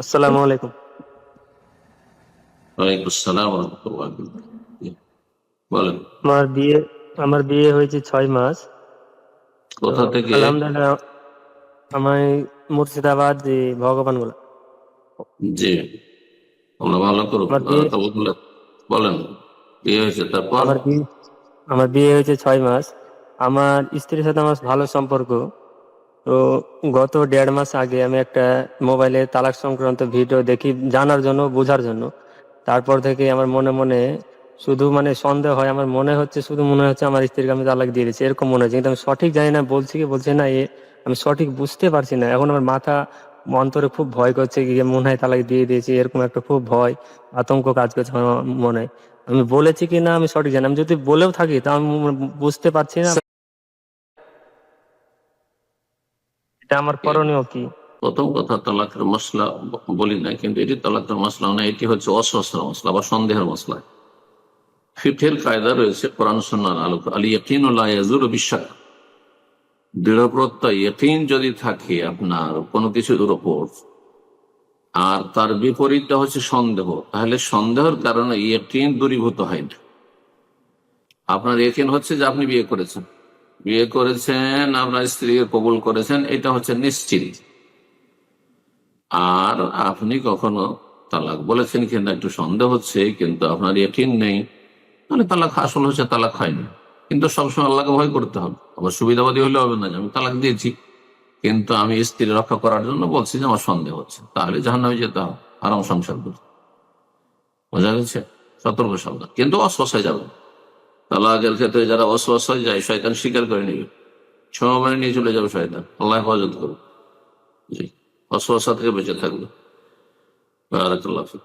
আসসালামু আলাইকুম। ওয়ালাইকুম আসসালাম ওয়া রাহমাতুল্লাহি ওয়া বারাকাতুহু। জি, বলেন। আমার বিয়ে আমার বিয়ে হয়েছে 6 মাস। তো কোথা থেকে? আলহামদুলিল্লাহ, আমি মুর্শিদাবাদ ভগবানগোলা। জি, আল্লাহ ভালো করুক। আমার বিয়ে তাওয়াক্কুল। বলেন, বিয়ে হয়েছে তারপর? আমার বিয়ে আমার বিয়ে হয়েছে 6 মাস। আমার স্ত্রীর সাথে আমার ভালো সম্পর্ক। তো গত 1.5 মাস আগে আমি একটা মোবাইলে তালাক সংক্রান্ত ভিডিও দেখি, জানার জন্য, বোঝার জন্য। তারপর থেকে আমার মনে মনে শুধু সন্দেহ হয়। আমার মনে হচ্ছে, শুধু মনে হচ্ছে আমার স্ত্রীকে আমি তালাক দিয়ে দিচ্ছি, এরকম মনে হচ্ছে। কিন্তু আমি সঠিক জানি না, বলছি কি বলছি না, আমি সঠিক বুঝতে পারছি না। এখন আমার মাথা, অন্তরে খুব ভয় করছে, কি মনে হয় তালাক দিয়ে দিয়েছি, এরকম একটা খুব ভয়, আতঙ্ক কাজ করছে আমার মনে। আমি বলেছি কি না আমি সঠিক জানি না। আমি যদি বলেও থাকি তা আমি বুঝতে পারছি না এটা আমার করণীয় কি। প্রথম কথা, তালাকের মশলা বলি না, কিন্তু এটি তালাকের মশলা না, এটি হচ্ছে অস্বস্থার মশলা বা সন্দেহের মশলা। ফিকহের কায়দা রয়েছে কোরআন সুন্নাহর আলোকে, আল ইয়াকিনু লা ইয়াজুরু বিশ-শাক। দৃঢ় প্রত্যয় ইয়াকিন যদি থাকে আপনার কোনো কিছুর উপর, আর তার বিপরীতটা হচ্ছে সন্দেহ, তাহলে সন্দেহের কারণে ইয়াকিন দূরীভূত হয় না। আপনার ইয়াকিন হচ্ছে যে আপনি বিয়ে করেছেন, আপনার স্ত্রীকে কবুল করেছেন, এটা হচ্ছে নিশ্চিত। আর আপনি কখনো তালাক বলেছেন কিনা একটু সন্দেহ হচ্ছে, কিন্তু আপনার ইয়াকিন নেই, তাহলে তালাক আসল হচ্ছে তালাক হয়নি। কিন্তু সবসময় আল্লাহকে ভয় করতে হবে। আবার সুবিধাবাদী হলে হবে না যে আমি তালাক দিয়েছি, কিন্তু আমি স্ত্রী রক্ষা করার জন্য বলছি যে আমার সন্দেহ হচ্ছে, তাহলে জাহান্নামে যেতে হবে, আরাম সংসার করতে। বোঝা গেছে? সতর্ক সাবধান, কিন্তু অস্বস্থায় যাবে। তালাকের ক্ষেত্রে যারা অস্বস্থায় যায়, শয়তান স্বীকার করে নিবে, সময় নিয়ে চলে যাবে শয়তান। আল্লাহ হেফাজত করুন। জি, অস্বস্থা থেকে বেঁচে থাকবে। বারাকাল্লাহ ফিক।